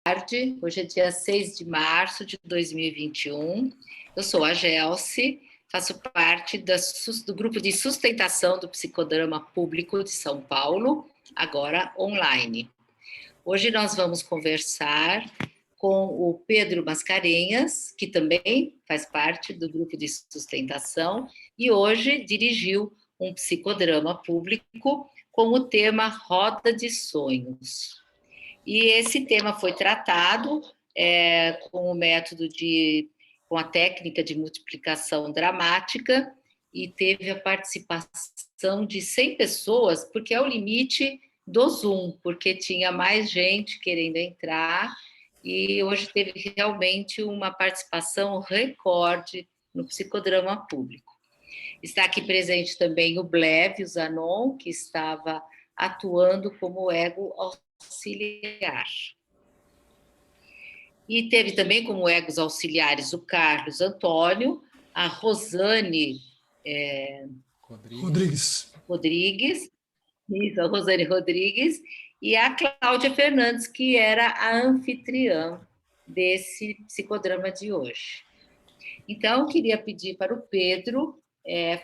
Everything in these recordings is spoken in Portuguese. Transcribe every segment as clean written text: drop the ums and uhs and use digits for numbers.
tarde. Hoje é dia 6 de março de 2021. Eu sou a Gelsi, faço parte do grupo de sustentação do Psicodrama Público de São Paulo, agora online. Hoje nós vamos conversar com o Pedro Mascarenhas, que também faz parte do grupo de sustentação, e hoje dirigiu um psicodrama público com o tema Roda de Sonhos. E esse tema foi tratado com o método com a técnica de multiplicação dramática, e teve a participação de 100 pessoas, porque é o limite do Zoom, porque tinha mais gente querendo entrar, e hoje teve realmente uma participação recorde no psicodrama público. Está aqui presente também o Blevio Zanon, que estava atuando como ego auxiliar. E teve também como egos auxiliares o Carlos Antônio, a Rosane Rodrigues, isso, a Rosane Rodrigues, e a Cláudia Fernandes, que era a anfitriã desse psicodrama de hoje. Então, queria pedir para o Pedro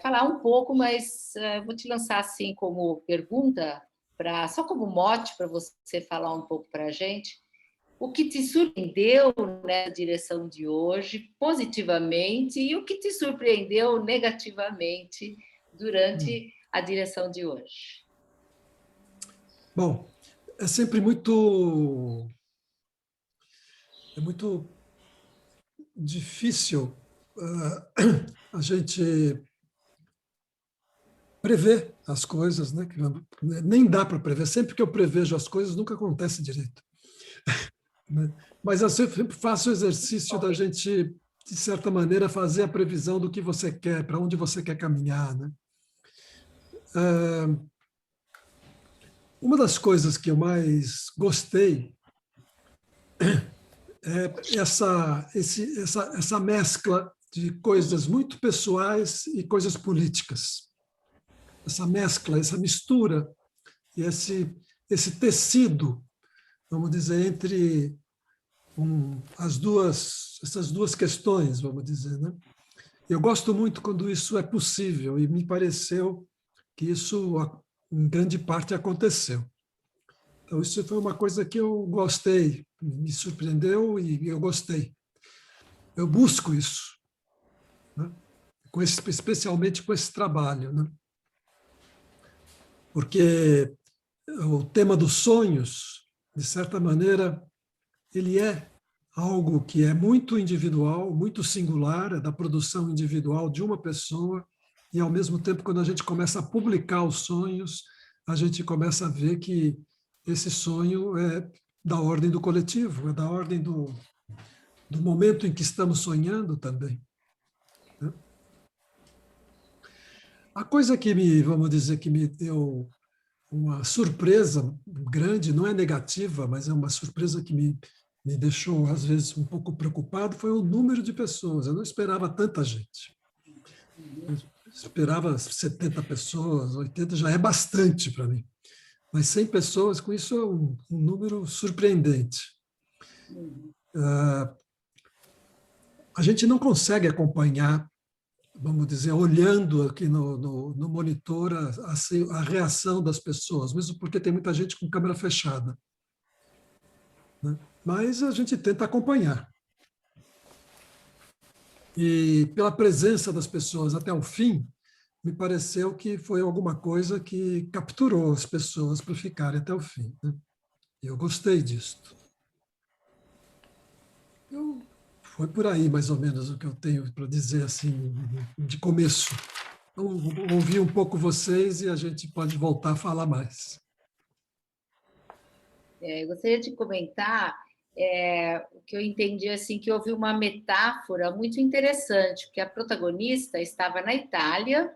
falar um pouco, mas vou te lançar assim como pergunta, só como mote para você falar um pouco para a gente, o que te surpreendeu na direção de hoje, positivamente, e o que te surpreendeu negativamente durante a direção de hoje? Bom, é sempre muito difícil a gente prever as coisas, né? Nem dá para prever. Sempre que eu prevejo as coisas, nunca acontece direito. Mas eu sempre faço o exercício da gente, de certa maneira, fazer a previsão do que você quer, para onde você quer caminhar, né? Uma das coisas que eu mais gostei é essa mescla de coisas muito pessoais e coisas políticas. Essa mescla, essa mistura, e esse tecido, vamos dizer, entre essas duas questões, vamos dizer, né? Eu gosto muito quando isso é possível, e me pareceu que isso, em grande parte, aconteceu. Então, isso foi uma coisa que eu gostei, me surpreendeu e eu gostei. Eu busco isso, né? Especialmente com esse trabalho, né? Porque o tema dos sonhos, de certa maneira, ele é algo que é muito individual, muito singular, é da produção individual de uma pessoa, e, ao mesmo tempo, quando a gente começa a publicar os sonhos, a gente começa a ver que esse sonho é da ordem do coletivo, é da ordem do momento em que estamos sonhando também, né? A coisa que vamos dizer, que me deu uma surpresa grande, não é negativa, mas é uma surpresa que me deixou, às vezes, um pouco preocupado, foi o número de pessoas. Eu não esperava tanta gente. Eu esperava 70 pessoas, 80, já é bastante para mim. Mas 100 pessoas, com isso, é um número surpreendente. A gente não consegue acompanhar, vamos dizer, olhando aqui no monitor a reação das pessoas, mesmo porque tem muita gente com câmera fechada, né? Mas a gente tenta acompanhar. E pela presença das pessoas até o fim, me pareceu que foi alguma coisa que capturou as pessoas para ficarem até o fim, né? E eu gostei disto. Foi por aí, mais ou menos, o que eu tenho para dizer assim, de começo. Então, vou ouvir um pouco vocês e a gente pode voltar a falar mais. Eu gostaria de comentar o que eu entendi, assim, que houve uma metáfora muito interessante, porque a protagonista estava na Itália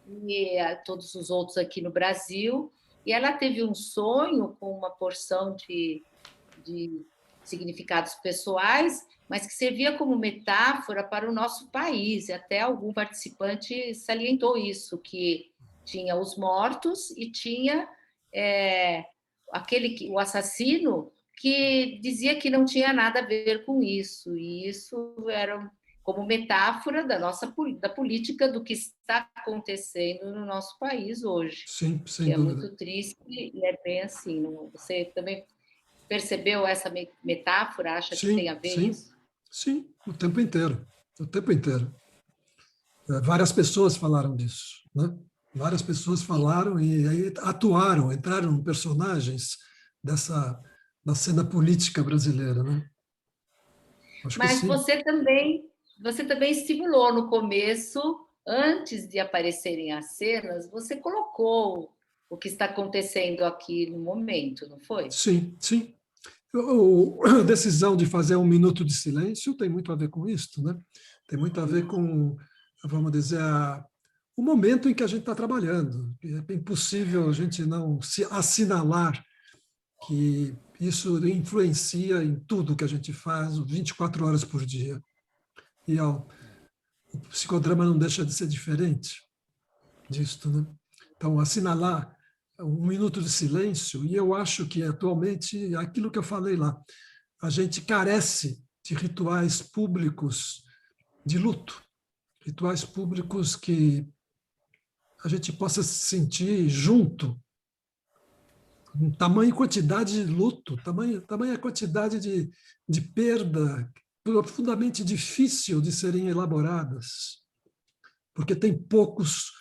e todos os outros aqui no Brasil, e ela teve um sonho com uma porção de significados pessoais, mas que servia como metáfora para o nosso país, e até algum participante salientou isso, que tinha os mortos e tinha o assassino que dizia que não tinha nada a ver com isso, e isso era como metáfora da política do que está acontecendo no nosso país hoje, Sim, sem que é dúvida. muito triste e é bem assim. Você também percebeu essa metáfora? Acha que tem a Sim, ver sim, isso? sim, o tempo inteiro. O tempo inteiro. Várias pessoas falaram disso, né? Várias pessoas falaram e aí atuaram, entraram personagens dessa da cena política brasileira, né? Acho que Mas sim. você também estimulou no começo, antes de aparecerem as cenas, você colocou o que está acontecendo aqui no momento, não foi? Sim, sim. A decisão de fazer um minuto de silêncio tem muito a ver com isso, né? Tem muito a ver com, vamos dizer, o momento em que a gente está trabalhando. É impossível a gente não se assinalar que isso influencia em tudo que a gente faz 24 horas por dia. E o psicodrama não deixa de ser diferente disto, né? Então, assinalar um minuto de silêncio, e eu acho que atualmente, aquilo que eu falei lá, a gente carece de rituais públicos de luto, rituais públicos que a gente possa se sentir junto, com tamanha quantidade de luto, tamanha quantidade de perda profundamente difícil de serem elaboradas, porque tem poucos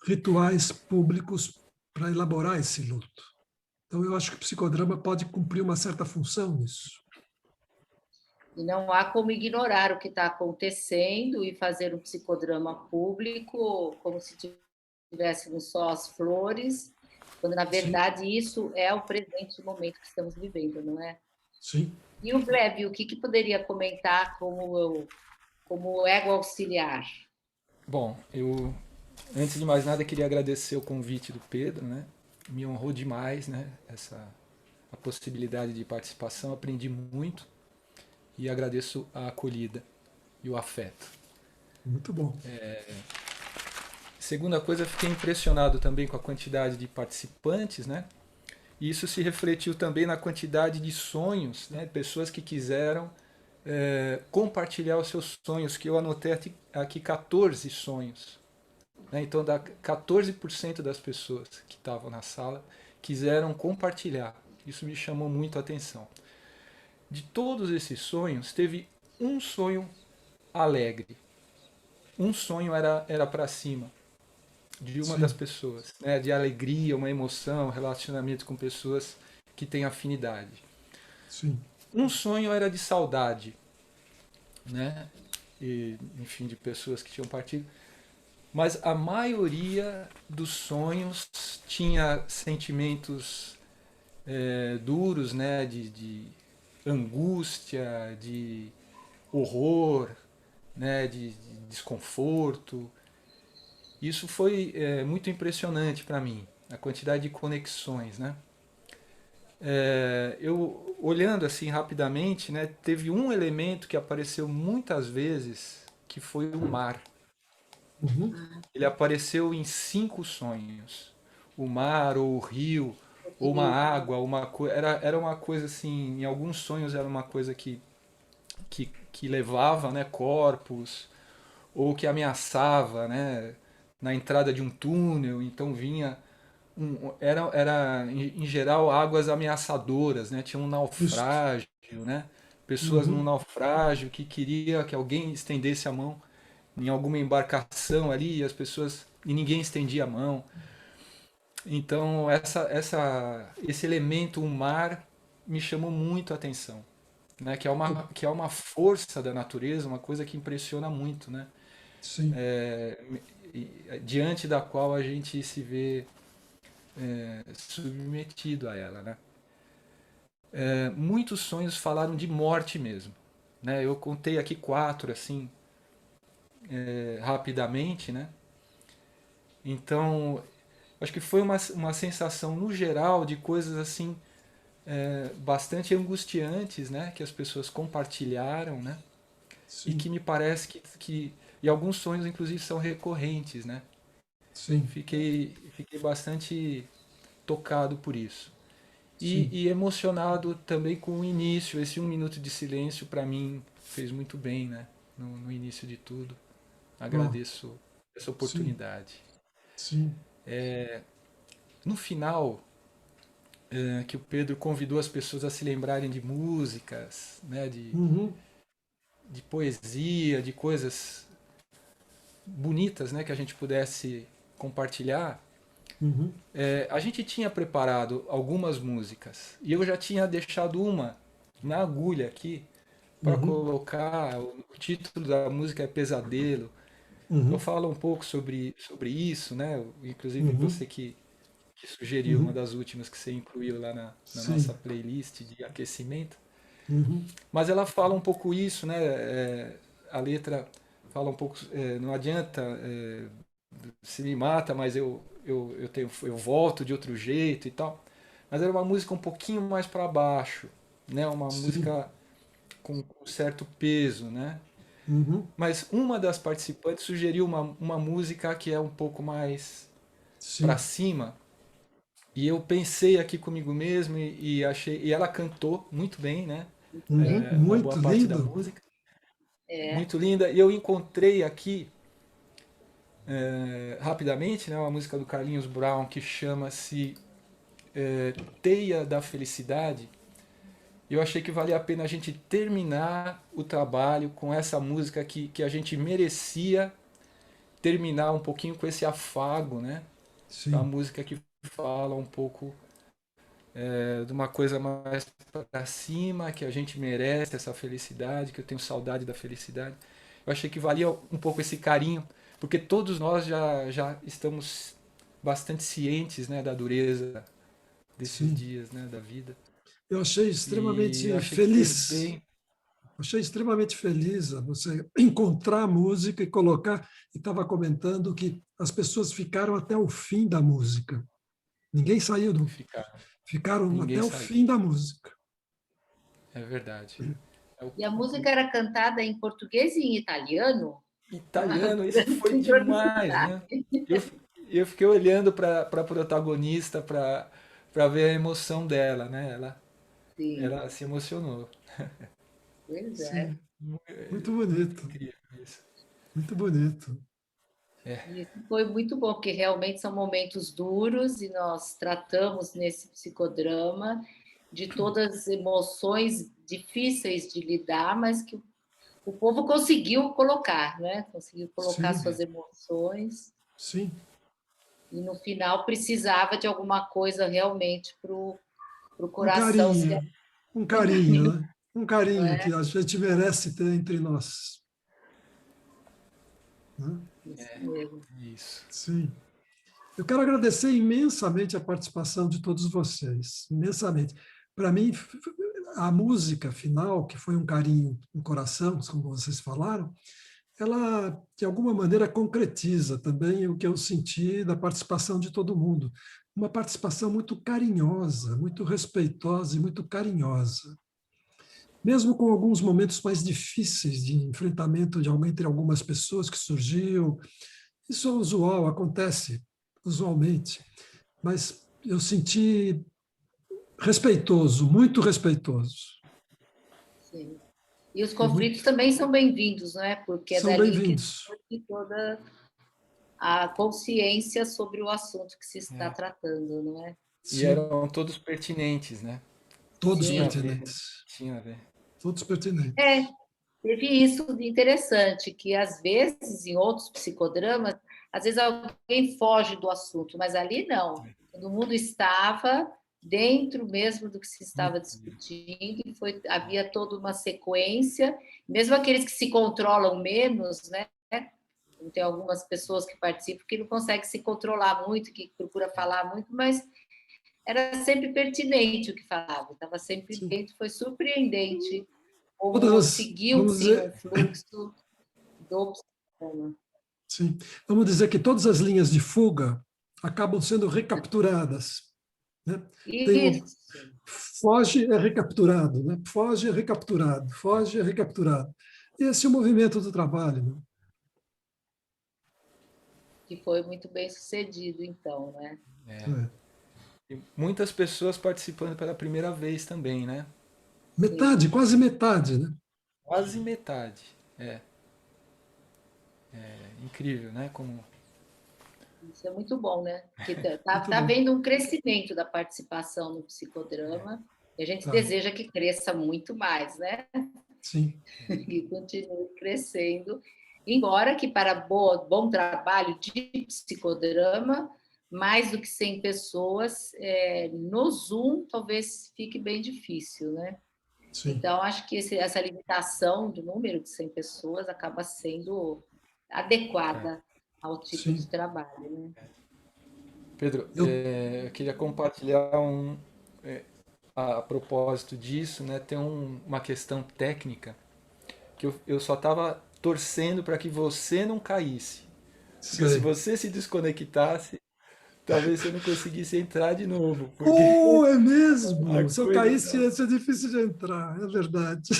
rituais públicos para elaborar esse luto. Então, eu acho que o psicodrama pode cumprir uma certa função nisso. E não há como ignorar o que está acontecendo e fazer um psicodrama público como se tivéssemos só as flores, quando na Sim, verdade isso é o presente momento que estamos vivendo, não é? sim. E o Gleb, o que poderia comentar como ego auxiliar? Bom, eu antes de mais nada queria agradecer o convite do Pedro, né? Me honrou demais, né? A possibilidade de participação, aprendi muito e agradeço a acolhida e o afeto. Muito bom. Segunda coisa, fiquei impressionado também com a quantidade de participantes, né? E isso se refletiu também na quantidade de sonhos, né? Pessoas que quiseram compartilhar os seus sonhos, que eu anotei aqui 14 sonhos. Né? Então, 14% das pessoas que estavam na sala quiseram compartilhar. Isso me chamou muito a atenção. De todos esses sonhos, teve um sonho alegre. Um sonho era para cima de uma das Sim, pessoas, né? De alegria, uma emoção, relacionamento com pessoas que têm afinidade. sim, Um sonho era de saudade, né? E, enfim, de pessoas que tinham partido. Mas a maioria dos sonhos tinha sentimentos duros, né? De angústia, de horror, né? De desconforto. Isso foi muito impressionante para mim, a quantidade de conexões, né? Eu olhando assim rapidamente, né, teve um elemento que apareceu muitas vezes, que foi o mar. uhum, Ele apareceu em 5 sonhos. O mar, ou o rio, ou uma Rio. água, era uma coisa assim, em alguns sonhos era uma coisa que levava, né, corpos, ou que ameaçava, né, na entrada de um túnel, então vinha era em geral águas ameaçadoras, né? Tinha um isto. naufrágio, né? Pessoas num Uhum, naufrágio que queria que alguém estendesse a mão em alguma embarcação ali, e as pessoas e ninguém estendia a mão. Então esse elemento, o mar, me chamou muito a atenção, né? Que é uma força da natureza, uma coisa que impressiona muito, né? sim, Diante da qual a gente se vê submetido a ela, né? Muitos sonhos falaram de morte mesmo, né? Eu contei aqui 4 assim, rapidamente, né? Então acho que foi uma sensação no geral de coisas assim bastante angustiantes, né? Que as pessoas compartilharam, né? E que sim, me parece que e alguns sonhos inclusive são recorrentes, né? sim. Fiquei bastante tocado por isso. sim. e emocionado também com o início. Esse 1 minuto de silêncio, para mim, fez muito bem, né? No início de tudo. Ó, Agradeço essa sim, oportunidade. sim. No final, que o Pedro convidou as pessoas a se lembrarem de músicas, né? Uhum, De poesia, de coisas bonitas, né? Que a gente pudesse compartilhar. uhum, A gente tinha preparado algumas músicas e eu já tinha deixado uma na agulha aqui para uhum, colocar. O título da música é Pesadelo. Então uhum, fala um pouco sobre isso, né? Inclusive uhum, você que sugeriu uma uhum. das últimas que você incluiu lá na nossa Sim. playlist de aquecimento. Uhum, Mas ela fala um pouco isso, né? A letra fala um pouco, não adianta, se me mata, mas eu volto de outro jeito e tal. Mas era uma música um pouquinho mais para baixo, né? Uma sim. música com certo peso, né? Uhum, Mas uma das participantes sugeriu uma música que é um pouco mais para sim. cima. E eu pensei aqui comigo mesmo e achei, e ela cantou muito bem, né? Uhum, Uma boa muito parte da lindo. música, É. muito linda. E eu encontrei aqui rapidamente, né, uma música do Carlinhos Brown que chama-se Teia da Felicidade. E eu achei que valia a pena a gente terminar o trabalho com essa música que a gente merecia terminar um pouquinho com esse afago, né? A Sim. música que fala um pouco de uma coisa mais para cima, que a gente merece essa felicidade, que eu tenho saudade da felicidade. Eu achei que valia um pouco esse carinho, porque todos nós já estamos bastante cientes, né, da dureza desses Sim. dias, né, da vida. Eu achei E eu extremamente achei que fez feliz. bem. Achei extremamente feliz você encontrar a música e colocar. E estava comentando que as pessoas ficaram até o fim da música. Ninguém saiu do. Ficar. Ficaram Ninguém até o saiu. fim da música. É verdade. É o E a música era cantada em português e em italiano? Uma italiano, isso grande foi demais, sincronicidade. né? Eu, eu fiquei olhando para a protagonista para ver a emoção dela, né? Sim, Ela se emocionou. pois é. Sim, muito Muito bonito. incrível isso. Muito bonito. E isso foi muito bom, porque realmente são momentos duros e nós tratamos nesse psicodrama de todas as emoções difíceis de lidar, mas que o povo conseguiu colocar, né? Conseguiu colocar Sim, suas emoções sim. e no final precisava de alguma coisa realmente para o Um coração se carinho. Um um caminho, carinho, né? Um não carinho é? que a gente merece ter entre nós. Né? Isso mesmo. Isso. Sim. Eu quero agradecer imensamente a participação de todos vocês, imensamente. Para mim, a música final, que foi um carinho no coração, como vocês falaram, ela, de alguma maneira, concretiza também o que eu senti da participação de todo mundo. Uma participação muito carinhosa, muito respeitosa e muito carinhosa. Mesmo com alguns momentos mais difíceis de enfrentamento entre algumas pessoas que surgiu, isso é usual, acontece usualmente, mas eu senti respeitoso, muito respeitoso. Sim. E os E conflitos também são bem-vindos, não é? Porque é são dali que bem-vindos. surge toda a consciência sobre o assunto que se está É. tratando, não é? E Sim, eram todos pertinentes, né? todos Tinha a Sim. ver. pertinentes. Tinha a ver. Todos É, pertinentes. teve isso de interessante, que às vezes, em outros psicodramas, às vezes alguém foge do assunto, mas ali não. Todo mundo estava dentro mesmo do que se estava discutindo, e havia toda uma sequência, mesmo aqueles que se controlam menos, né? Tem algumas pessoas que participam que não conseguem se controlar muito, que procura falar muito, mas era sempre pertinente o que falava, estava sempre Sim. dentro, foi surpreendente como Todas, vamos seguiu-se um dizer, fluxo do psicodrama. sim, vamos dizer que todas as linhas de fuga acabam sendo recapturadas, né? Tem o Isso, foge é recapturado, né? Foge é recapturado, foge é recapturado. E esse é o movimento do trabalho, né? que foi muito bem sucedido, então, né? É. É. E muitas pessoas participando pela primeira vez também, né? Metade, quase metade, né? Quase metade. É incrível, né? Como Isso é muito bom, né? Porque Muito tá bom. havendo um crescimento da participação no psicodrama e a gente Tá, deseja que cresça muito mais, né? sim, Que continue crescendo, embora que para bom trabalho de psicodrama, mais do que 100 pessoas, no Zoom talvez fique bem difícil, né? sim, Então, acho que essa limitação do número de 100 pessoas acaba sendo adequada ao tipo de sim. trabalho, né? Pedro, Eu, eu queria compartilhar a propósito disso, né? Tem uma questão técnica que eu só estava torcendo para que você não caísse, porque se sei. você se desconectasse, talvez você não conseguisse entrar de novo, porque Oh, é a mesmo? Se eu coisa caísse, tá... ia ser difícil de entrar, é verdade.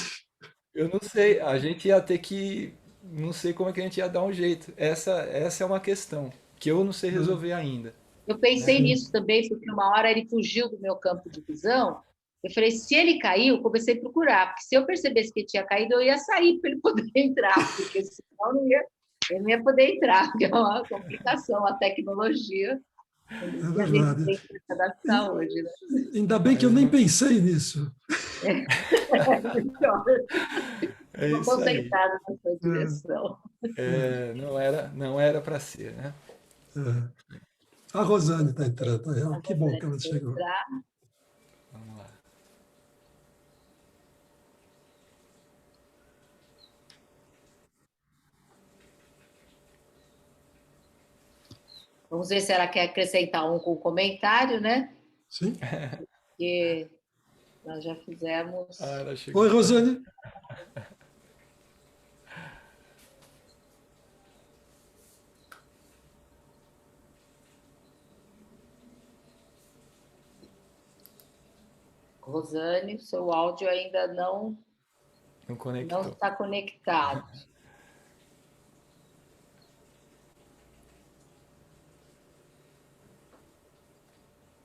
Eu não sei, a gente ia ter que, não sei como é que a gente ia dar um jeito. Essa é uma questão que eu não sei resolver ainda, Eu pensei né? Sim. nisso também, porque uma hora ele fugiu do meu campo de visão. Eu falei, se ele caiu, comecei a procurar, porque se eu percebesse que ele tinha caído, eu ia sair para ele poder entrar, porque senão ele não ia poder entrar, que é uma complicação, a tecnologia. É E a gente verdade. tem que se adaptar E hoje, né? ainda bem que eu Mas nem não, pensei nisso. é Estou isso aí. concentrada na sua É, direção. Não era para ser, né? é. A Rosane está entrando. Que bom que ela chegou. Vamos lá. Vamos ver se ela quer acrescentar um com comentário, né? Sim? Porque nós já Ah, fizemos. ela Oi, chegou. Rosane. Rosane, seu áudio ainda Não não conectou. está conectado.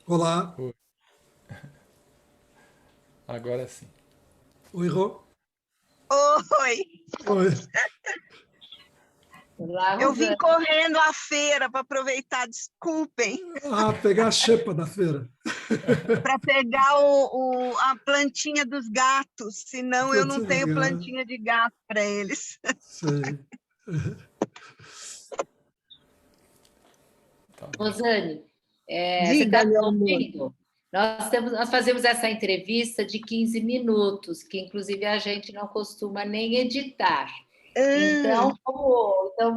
Olá. Oi, agora sim. Oi, Rô. Oi, Oi. Olá, eu vim Rosane. correndo à feira para aproveitar, desculpem, Ah, pegar a xepa da feira. para pegar a plantinha dos gatos, senão eu não Plantinha dos tenho gatos. plantinha de gato para eles. Sei. Tá bom. Rosane, você está Diga, nos meu amor. ouvindo? Nós fazemos essa entrevista de 15 minutos, que inclusive a gente não costuma nem editar. Ah, Então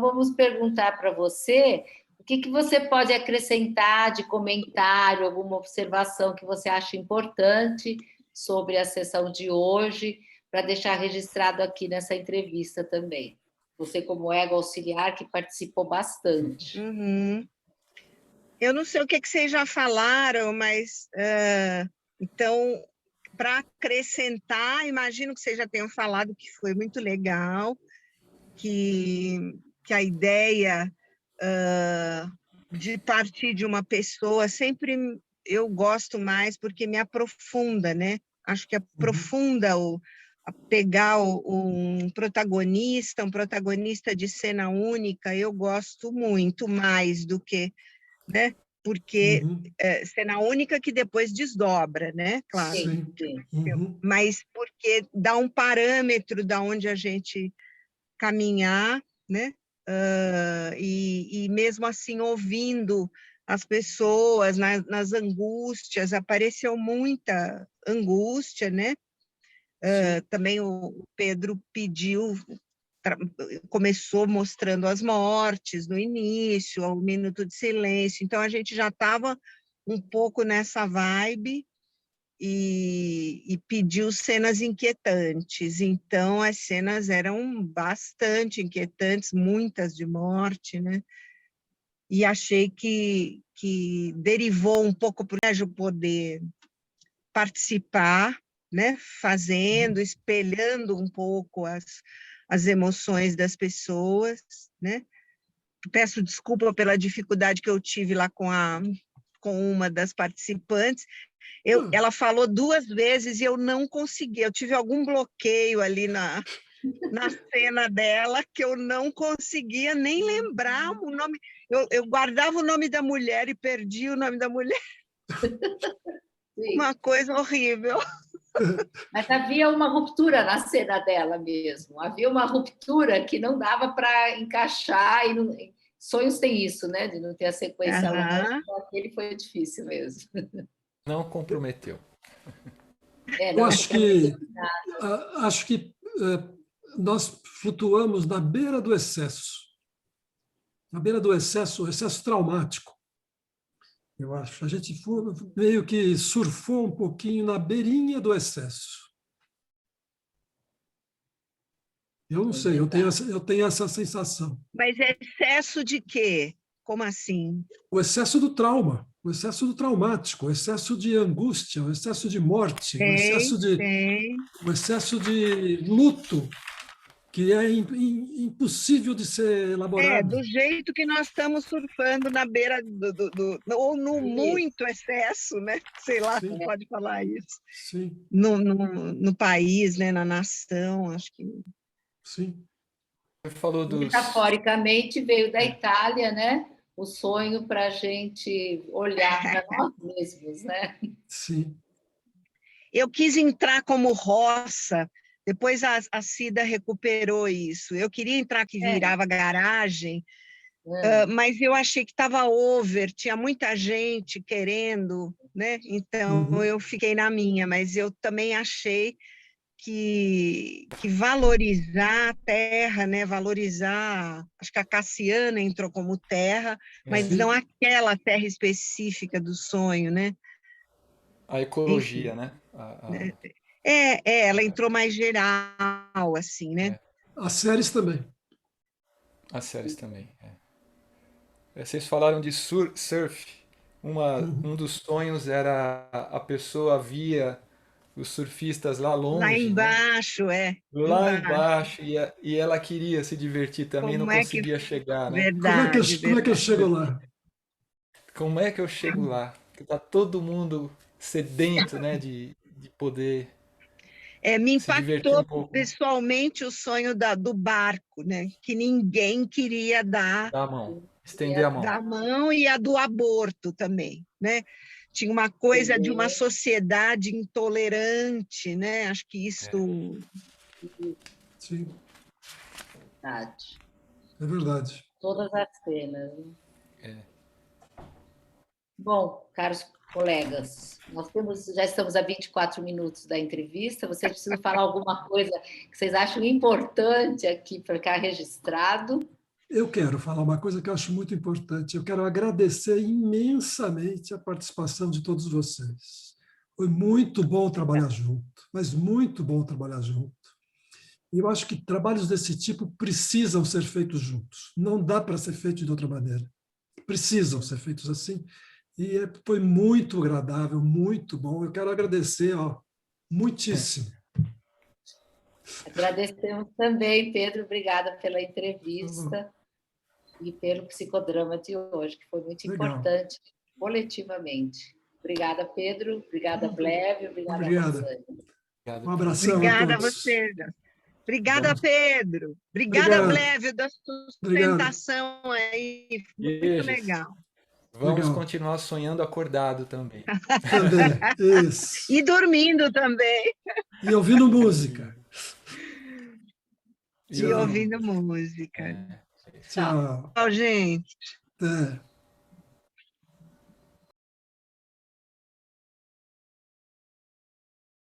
vamos perguntar para você o que você pode acrescentar de comentário, alguma observação que você acha importante sobre a sessão de hoje, para deixar registrado aqui nessa entrevista também. Você, como ego auxiliar, que participou bastante. uhum. Eu não sei o que vocês já falaram, mas então, para acrescentar, imagino que vocês já tenham falado que foi muito legal, que a ideia de partir de uma pessoa sempre eu gosto mais porque me aprofunda, né? Acho que Uhum. aprofunda pegar um protagonista de cena única, eu gosto muito mais do que, né? Porque Uhum. cena única que depois desdobra, né? Claro. Sim, Sim. sim. Uhum. Mas porque dá um parâmetro da onde a gente caminhar, né? E mesmo assim ouvindo as pessoas nas angústias, apareceu muita angústia, né? Sim. Também o Pedro começou mostrando as mortes no início, o minuto de silêncio, então a gente já estava um pouco nessa vibe, e pediu cenas inquietantes. Então, as cenas eram bastante inquietantes, muitas de morte, né? E achei que derivou um pouco para o poder participar, né? Fazendo, Uhum. espelhando um pouco as emoções das pessoas, né? Peço desculpa pela dificuldade que eu tive lá com com uma das participantes. Ela falou 2 vezes e eu não consegui. Eu tive algum bloqueio ali na cena dela que eu não conseguia nem lembrar o nome. Eu guardava o nome da mulher e perdi o nome da mulher. Sim. Uma coisa horrível. Mas havia uma ruptura na cena dela mesmo. Havia uma ruptura que não dava para encaixar. E não... Sonhos tem isso, né? De não ter a sequência lógica. Aquele foi difícil mesmo. Não comprometeu. Eu acho que nós flutuamos na beira do excesso. Na beira do excesso, o excesso traumático. Eu acho. A gente meio que surfou um pouquinho na beirinha do excesso. Eu não sei, eu tenho essa sensação. Mas excesso de quê? Como assim? O excesso do trauma, o excesso do traumático, o excesso de angústia, o excesso de morte, o excesso de luto, que é impossível de ser elaborado. Do jeito que nós estamos surfando na beira ou no muito excesso, né? Sei lá se pode falar isso. Sim. No país, né? Na nação, acho que... Sim. Você falou dos... Metaforicamente veio da Itália, né? O sonho para a gente olhar para nós mesmos, né? Sim. Eu quis entrar como roça, depois a Cida recuperou isso. Eu queria entrar que virava garagem, mas eu achei que estava over, tinha muita gente querendo, né? Então eu fiquei na minha, mas eu também achei que valorizar a terra, né? Valorizar, acho que a Cassiana entrou como terra, mas não aquela terra específica do sonho, né? A ecologia, enfim, né? Ela entrou mais geral, assim, né? As séries também. As séries também. Vocês falaram de surf. Um dos sonhos era a pessoa via os surfistas lá longe. Lá embaixo, né? Lá embaixo. E ela queria se divertir também, não conseguia chegar, né? Verdade, Como é que eu chego lá? Como é que eu chego lá? Porque tá todo mundo sedento, né, de poder me se divertir um impactou pouco. pessoalmente o sonho do barco, né? Que ninguém queria dar a mão, estender a mão. Da mão, e a do aborto também, né? Tinha uma coisa de uma sociedade intolerante, né? Acho que isso... Sim. Verdade. É verdade. Todas as cenas. Bom, caros colegas, já estamos a 24 minutos da entrevista. Vocês precisam falar alguma coisa que vocês acham importante aqui para ficar registrado? Eu quero falar uma coisa que eu acho muito importante. Eu quero agradecer imensamente a participação de todos vocês. Foi muito bom trabalhar junto, mas muito bom trabalhar junto. E eu acho que trabalhos desse tipo precisam ser feitos juntos. Não dá para ser feito de outra maneira. Precisam ser feitos assim. E foi muito agradável, muito bom. Eu quero agradecer muitíssimo. Agradecemos também, Pedro. Obrigada pela entrevista e pelo psicodrama de hoje, que foi muito importante coletivamente. Obrigada, Pedro. Obrigada, Bleve. Obrigada, Rosane. Um abração Obrigada a todos. Você. Obrigada, Pedro. Obrigada, Bleve, da sustentação aí. Muito legal. Vamos continuar sonhando acordado também. Também, isso. E dormindo também. E ouvindo música. E ouvindo música. Tchau. Tchau, gente. Até.